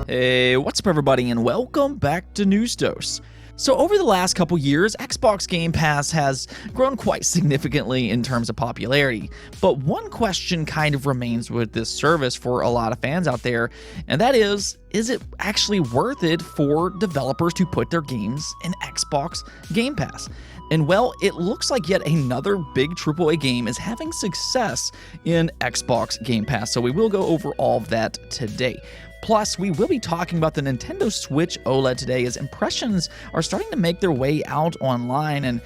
Hey, what's up everybody and welcome back to News Dose. So over the last couple years, Xbox Game Pass has grown quite significantly in terms of popularity, but one question kind of remains with this service for a lot of fans out there, and that is it actually worth it for developers to put their games in Xbox Game Pass? And well, it looks like yet another big AAA game is having success in Xbox Game Pass, so we will go over all of that today. Plus, we will be talking about the Nintendo Switch OLED today, as impressions are starting to make their way out online, and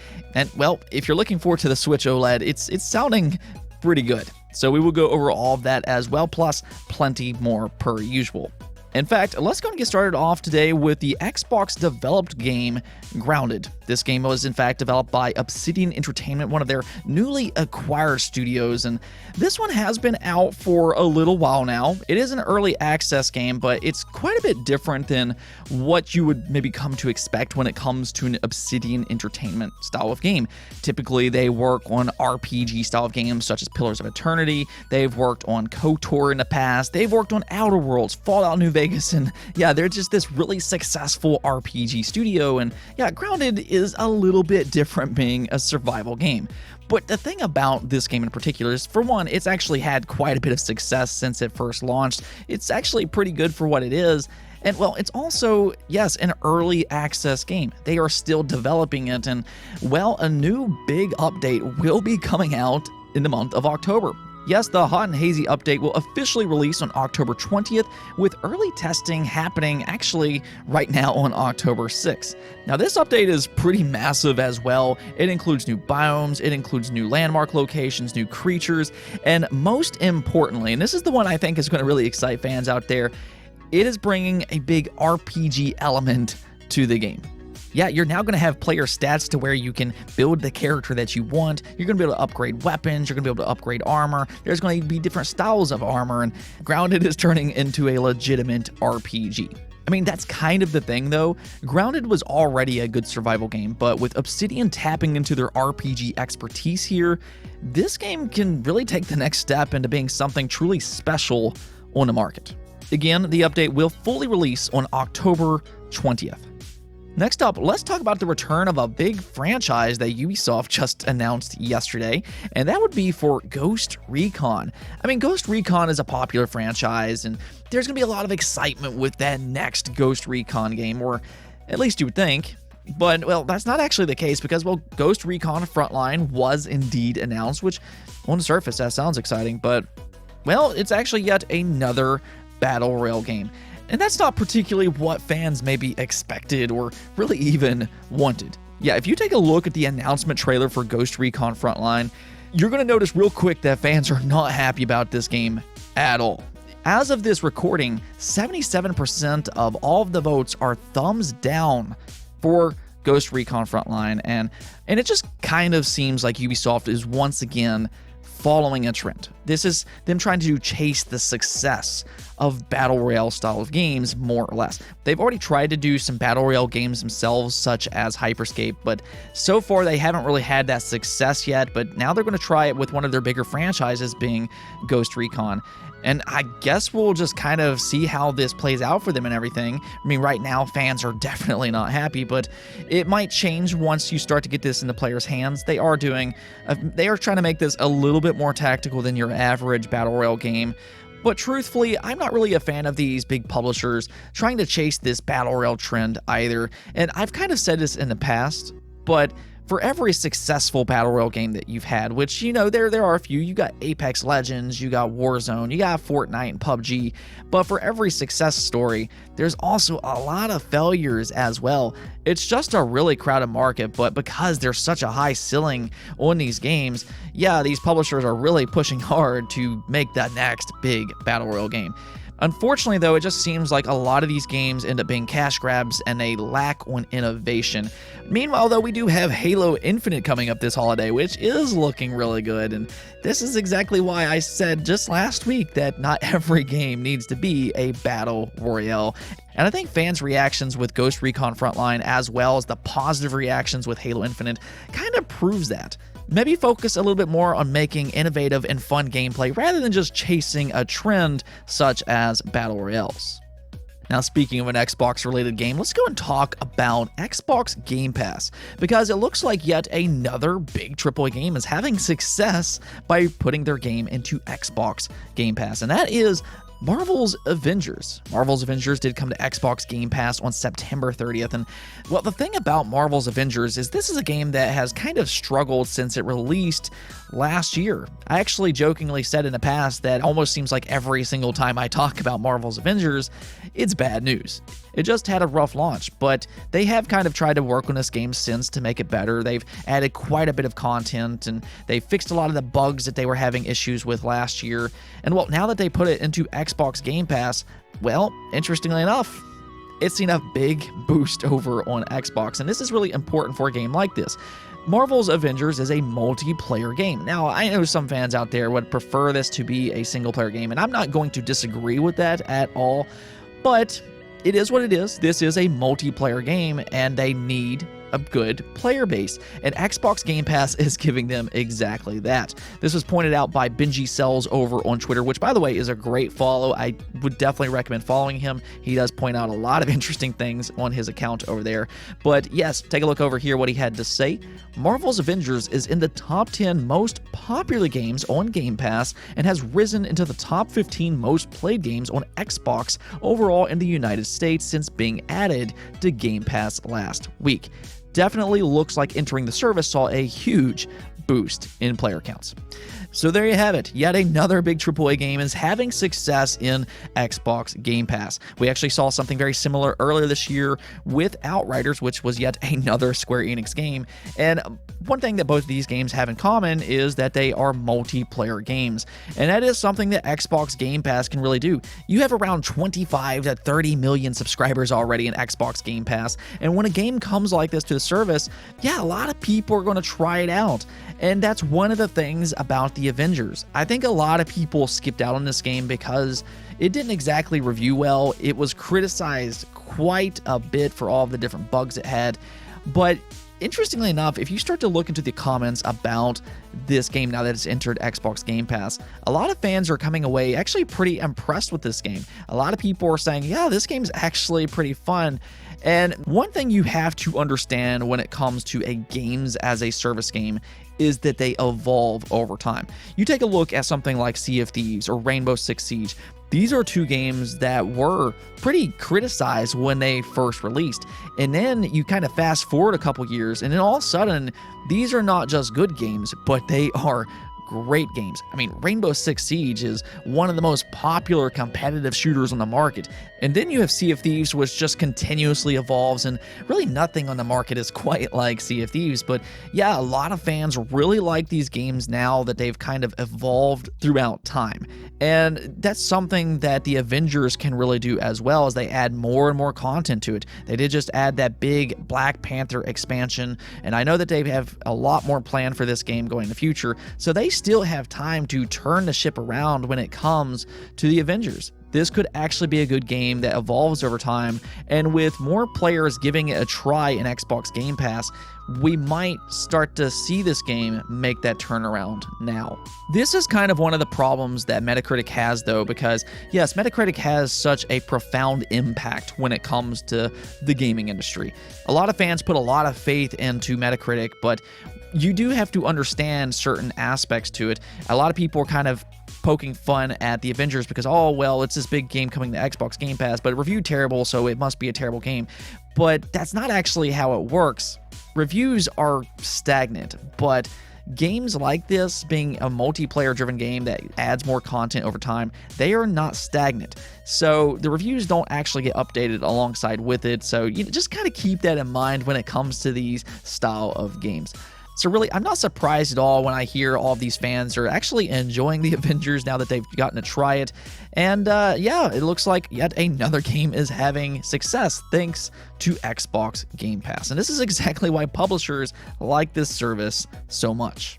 well, if you're looking forward to the Switch OLED, it's sounding pretty good. So we will go over all of that as well, plus plenty more per usual. In fact, let's go and get started off today with the Xbox-developed game Grounded. This game was in fact developed by Obsidian Entertainment, one of their newly acquired studios, and this one has been out for a little while now. It is an early access game, but it's quite a bit different than what you would maybe come to expect when it comes to an Obsidian Entertainment style of game. Typically, they work on RPG style of games such as Pillars of Eternity. They've worked on KOTOR in the past. They've worked on Outer Worlds, Fallout New Vegas, and yeah, they're just this really successful RPG studio, and yeah, Grounded is a little bit different being a survival game. But the thing about this game in particular is, for one, it's actually had quite a bit of success since it first launched. It's actually pretty good for what it is. And well, it's also, yes, an early access game. They are still developing it, and well, a new big update will be coming out in the month of October. Yes, the Hot and Hazy update will officially release on October 20th, with early testing happening actually right now on October 6th. Now, this update is pretty massive as well. It includes new biomes, it includes new landmark locations, new creatures, and most importantly, and this is the one I think is going to really excite fans out there, it is bringing a big RPG element to the game. Yeah, you're now going to have player stats to where you can build the character that you want. You're going to be able to upgrade weapons. You're going to be able to upgrade armor. There's going to be different styles of armor, and Grounded is turning into a legitimate RPG. I mean, that's kind of the thing, though. Grounded was already a good survival game, but with Obsidian tapping into their RPG expertise here, this game can really take the next step into being something truly special on the market. Again, the update will fully release on October 20th. Next up, let's talk about the return of a big franchise that Ubisoft just announced yesterday, and that would be for Ghost Recon. I mean, Ghost Recon is a popular franchise, and there's going to be a lot of excitement with that next Ghost Recon game, or at least you would think. But, well, that's not actually the case because, well, Ghost Recon Frontline was indeed announced, which on the surface, that sounds exciting, but, well, it's actually yet another Battle Royale game. And that's not particularly what fans maybe expected or really even wanted. Yeah, if you take a look at the announcement trailer for Ghost Recon Frontline, you're going to notice real quick that fans are not happy about this game at all. As of this recording, 77% of all of the votes are thumbs down for Ghost Recon Frontline, and it just kind of seems like Ubisoft is once again following a trend. This is them trying to chase the success of Battle Royale style of games, more or less. They've already tried to do some Battle Royale games themselves, such as Hyperscape, but so far they haven't really had that success yet, but now they're going to try it with one of their bigger franchises being Ghost Recon. And I guess we'll just kind of see how this plays out for them and everything. I mean, right now, fans are definitely not happy, but it might change once you start to get this into players' hands. They are trying to make this a little bit more tactical than your average Battle Royale game. But truthfully, I'm not really a fan of these big publishers trying to chase this Battle Royale trend either. And I've kind of said this in the past, but for every successful Battle Royale game that you've had, which, you know, there are a few. You got Apex Legends, you got Warzone, you got Fortnite and PUBG, but for every success story, there's also a lot of failures as well. It's just a really crowded market, but because there's such a high ceiling on these games, yeah, these publishers are really pushing hard to make that next big Battle Royale game. Unfortunately, though, it just seems like a lot of these games end up being cash grabs and they lack on innovation. Meanwhile, though, we do have Halo Infinite coming up this holiday, which is looking really good, and this is exactly why I said just last week that not every game needs to be a Battle Royale. And I think fans' reactions with Ghost Recon Frontline, as well as the positive reactions with Halo Infinite, kind of proves that. Maybe focus a little bit more on making innovative and fun gameplay rather than just chasing a trend such as Battle Royales. Now, speaking of an Xbox-related game, let's go and talk about Xbox Game Pass, because it looks like yet another big AAA game is having success by putting their game into Xbox Game Pass, and that is Marvel's Avengers. Marvel's Avengers did come to Xbox Game Pass on September 30th, and well, the thing about Marvel's Avengers is this is a game that has kind of struggled since it released last year. I actually jokingly said in the past that it almost seems like every single time I talk about Marvel's Avengers, it's bad news. It just had a rough launch, but they have kind of tried to work on this game since to make it better. They've added quite a bit of content, and they fixed a lot of the bugs that they were having issues with last year. And well, now that they put it into Xbox Game Pass, well, interestingly enough, it's seen a big boost over on Xbox, and this is really important for a game like this. Marvel's Avengers is a multiplayer game. Now, I know some fans out there would prefer this to be a single-player game, and I'm not going to disagree with that at all, but it is what it is. This is a multiplayer game, and they need a good player base, and Xbox Game Pass is giving them exactly that. This was pointed out by Benji Cells over on Twitter, which, by the way, is a great follow. I would definitely recommend following him. He does point out a lot of interesting things on his account over there. But yes, take a look over here what he had to say. Marvel's Avengers is in the top 10 most popular games on Game Pass and has risen into the top 15 most played games on Xbox overall in the United States since being added to Game Pass last week. Definitely looks like entering the service saw a huge boost in player counts. So there you have it. Yet another big AAA game is having success in Xbox Game Pass. We actually saw something very similar earlier this year with Outriders, which was yet another Square Enix game. And one thing that both of these games have in common is that they are multiplayer games. And that is something that Xbox Game Pass can really do. You have around 25 to 30 million subscribers already in Xbox Game Pass. And when a game comes like this to the service, yeah, a lot of people are going to try it out. And that's one of the things about the Avengers. I think a lot of people skipped out on this game because it didn't exactly review well. It was criticized quite a bit for all of the different bugs it had. But interestingly enough, if you start to look into the comments about this game now that it's entered Xbox Game Pass, a lot of fans are coming away actually pretty impressed with this game. A lot of people are saying, yeah, this game's actually pretty fun. And one thing you have to understand when it comes to a games as a service game is that they evolve over time. You take a look at something like Sea of Thieves or Rainbow Six Siege. These are two games that were pretty criticized when they first released. And then you kind of fast forward a couple years, and then all of a sudden, these are not just good games, but they are great games. I mean, Rainbow Six Siege is one of the most popular competitive shooters on the market. And then you have Sea of Thieves, which just continuously evolves, and really nothing on the market is quite like Sea of Thieves. But yeah, a lot of fans really like these games now that they've kind of evolved throughout time. And that's something that the Avengers can really do as well, as they add more and more content to it. They did just add that big Black Panther expansion, and I know that they have a lot more planned for this game going in the future, so they still have time to turn the ship around when it comes to the Avengers. This could actually be a good game that evolves over time, and with more players giving it a try in Xbox Game Pass, we might start to see this game make that turnaround now. This is kind of one of the problems that Metacritic has, though, because yes, Metacritic has such a profound impact when it comes to the gaming industry. A lot of fans put a lot of faith into Metacritic, but you do have to understand certain aspects to it. A lot of people are kind of poking fun at the Avengers because, oh, well, it's this big game coming to Xbox Game Pass, but it reviewed terrible, so it must be a terrible game. But that's not actually how it works. Reviews are stagnant, but games like this, being a multiplayer-driven game that adds more content over time, they are not stagnant. So the reviews don't actually get updated alongside with it, so you just kind of keep that in mind when it comes to these style of games. So really, I'm not surprised at all when I hear all of these fans are actually enjoying the Avengers now that they've gotten to try it. And yeah, it looks like yet another game is having success thanks to Xbox Game Pass. And this is exactly why publishers like this service so much.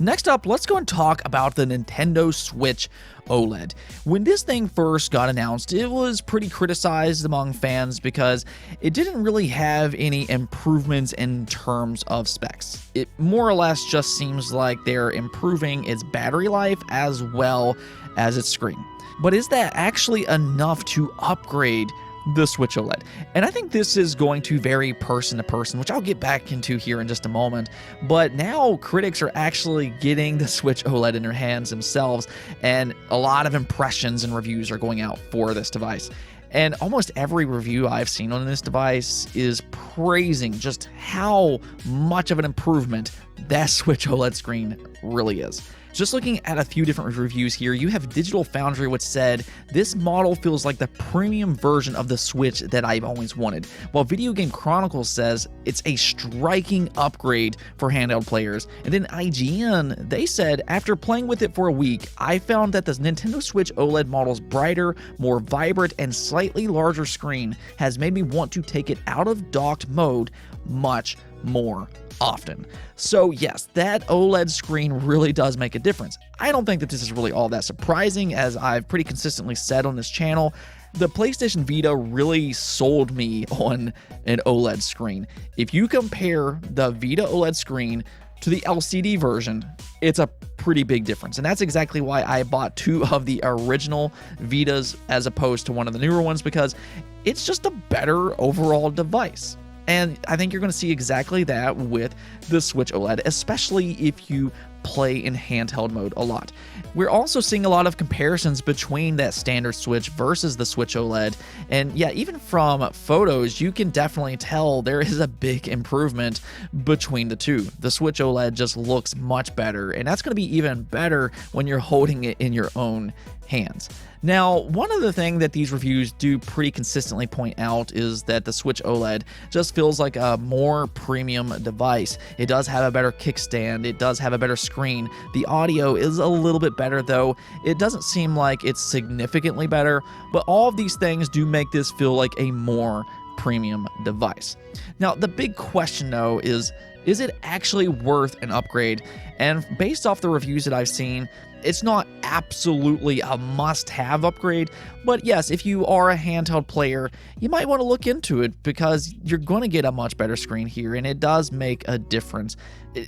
Next up, let's go and talk about the Nintendo Switch OLED. When this thing first got announced, it was pretty criticized among fans because it didn't really have any improvements in terms of specs. It more or less just seems like they're improving its battery life as well as its screen. But is that actually enough to upgrade the Switch OLED? And I think this is going to vary person to person, which I'll get back into here in just a moment. But now critics are actually getting the Switch OLED in their hands themselves, and a lot of impressions and reviews are going out for this device. And almost every review I've seen on this device is praising just how much of an improvement that Switch OLED screen really is. Just looking at a few different reviews here, you have Digital Foundry, which said, "This model feels like the premium version of the Switch that I've always wanted." While Video Game Chronicles says it's a striking upgrade for handheld players. And then IGN, they said, "After playing with it for a week, I found that the Nintendo Switch OLED model's brighter, more vibrant, and slightly larger screen has made me want to take it out of docked mode much more often." So yes, that OLED screen really does make a difference. I don't think that this is really all that surprising, as I've pretty consistently said on this channel. The PlayStation Vita really sold me on an OLED screen. If you compare the Vita OLED screen to the LCD version, it's a pretty big difference. And that's exactly why I bought two of the original Vitas as opposed to one of the newer ones, because it's just a better overall device. And I think you're going to see exactly that with the Switch OLED, especially if you play in handheld mode a lot. We're also seeing a lot of comparisons between that standard Switch versus the Switch OLED. And yeah, even from photos, you can definitely tell there is a big improvement between the two. The Switch OLED just looks much better, and that's going to be even better when you're holding it in your own hands. Now, one other thing that these reviews do pretty consistently point out is that the Switch OLED just feels like a more premium device. It does have a better kickstand, it does have a better screen. The audio is a little bit better, though. It doesn't seem like it's significantly better, but all of these things do make this feel like a more premium device. Now, the big question, though, is it actually worth an upgrade? And based off the reviews that I've seen, it's not absolutely a must-have upgrade, but yes, if you are a handheld player, you might want to look into it because you're going to get a much better screen here, and it does make a difference.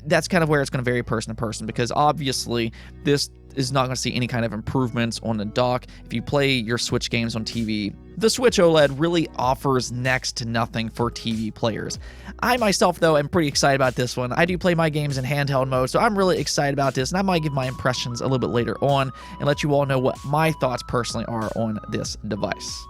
That's kind of where it's going to vary person to person, because obviously this is not going to see any kind of improvements on the dock. If you play your Switch games on TV, the Switch OLED really offers next to nothing for TV players. I myself, though, am pretty excited about this one. I do play my games in handheld mode, so I'm really excited about this, and I might give my impressions a little bit later on and let you all know what my thoughts personally are on this device.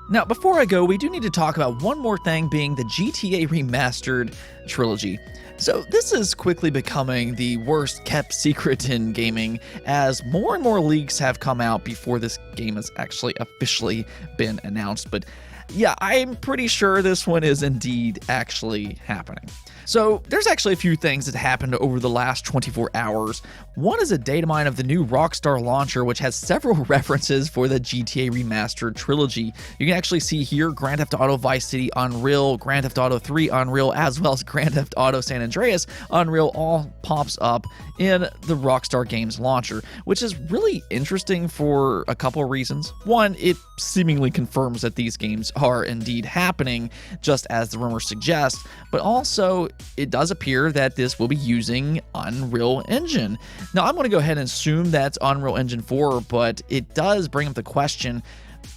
Now, before I go, we do need to talk about one more thing, being the GTA Remastered Trilogy. So this is quickly becoming the worst kept secret in gaming, as more and more leaks have come out before this game has actually officially been announced. But yeah, I'm pretty sure this one is indeed actually happening. So there's actually a few things that happened over the last 24 hours. One is a data mine of the new Rockstar launcher, which has several references for the GTA Remastered Trilogy. You can actually see here Grand Theft Auto Vice City Unreal, Grand Theft Auto 3 Unreal, as well as Grand Theft Auto San Andreas Unreal all pops up in the Rockstar Games launcher, which is really interesting for a couple of reasons. One, it seemingly confirms that these games are indeed happening, just as the rumors suggest, but also it does appear that this will be using Unreal Engine. Now, I'm going to go ahead and assume that's Unreal Engine 4, but it does bring up the question,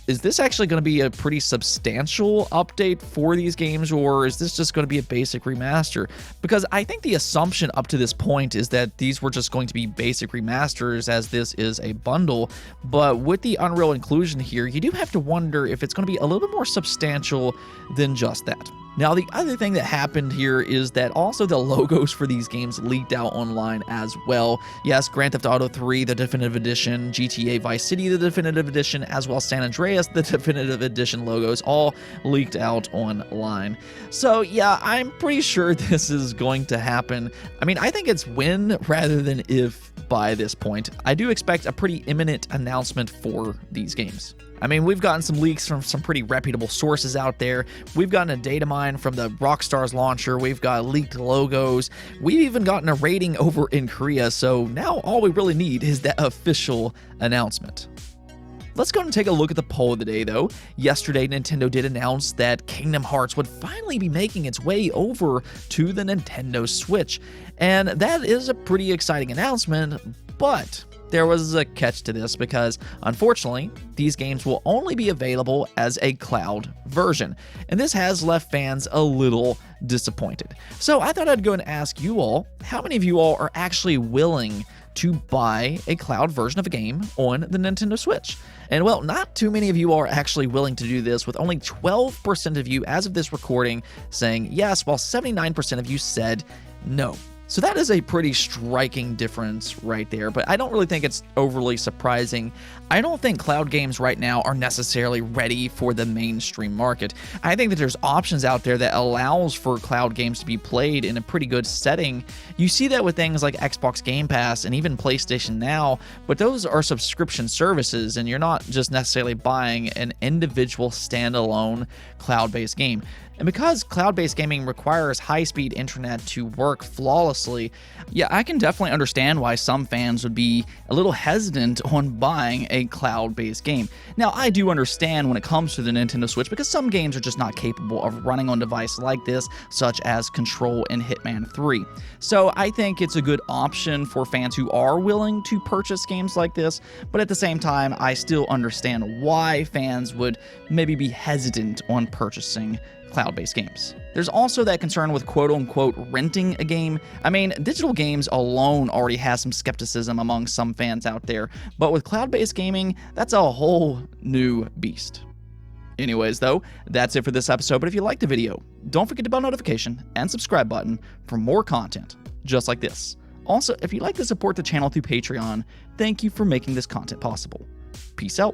is this actually going to be a pretty substantial update for these games, or is this just going to be a basic remaster? Because I think the assumption up to this point is that these were just going to be basic remasters, as this is a bundle, but with the Unreal inclusion here, you do have to wonder if it's going to be a little bit more substantial than just that. Now, the other thing that happened here is that also the logos for these games leaked out online as well. Yes, Grand Theft Auto 3, the Definitive Edition, GTA Vice City, the Definitive Edition, as well as San Andreas, the Definitive Edition logos, all leaked out online. So yeah, I'm pretty sure this is going to happen. I mean, I think it's when rather than if by this point. I do expect a pretty imminent announcement for these games. I mean, we've gotten some leaks from some pretty reputable sources out there. We've gotten a data mine from the Rockstar's launcher. We've got leaked logos. We've even gotten a rating over in Korea. So now all we really need is that official announcement. Let's go and take a look at the poll of the day, though. Yesterday, Nintendo did announce that Kingdom Hearts would finally be making its way over to the Nintendo Switch. And that is a pretty exciting announcement, but there was a catch to this because, unfortunately, these games will only be available as a cloud version, and this has left fans a little disappointed. So I thought I'd go and ask you all, how many of you all are actually willing to buy a cloud version of a game on the Nintendo Switch? And well, not too many of you are actually willing to do this, with only 12% of you as of this recording saying yes, while 79% of you said no. So that is a pretty striking difference right there, but I don't really think it's overly surprising. I don't think cloud games right now are necessarily ready for the mainstream market. I think that there's options out there that allows for cloud games to be played in a pretty good setting. You see that with things like Xbox Game Pass and even PlayStation Now, but those are subscription services, and you're not just necessarily buying an individual standalone cloud-based game. And because cloud-based gaming requires high-speed internet to work flawlessly, yeah, I can definitely understand why some fans would be a little hesitant on buying a cloud-based game. Now, I do understand when it comes to the Nintendo Switch, because some games are just not capable of running on a device like this, such as Control and Hitman 3. So I think it's a good option for fans who are willing to purchase games like this, but at the same time, I still understand why fans would maybe be hesitant on purchasing cloud-based games. There's also that concern with quote-unquote renting a game. I mean, digital games alone already has some skepticism among some fans out there, but with cloud-based gaming, that's a whole new beast. Anyways, though, that's it for this episode, but if you liked the video, don't forget the bell notification and subscribe button for more content just like this. Also, if you'd like to support the channel through Patreon, thank you for making this content possible. Peace out.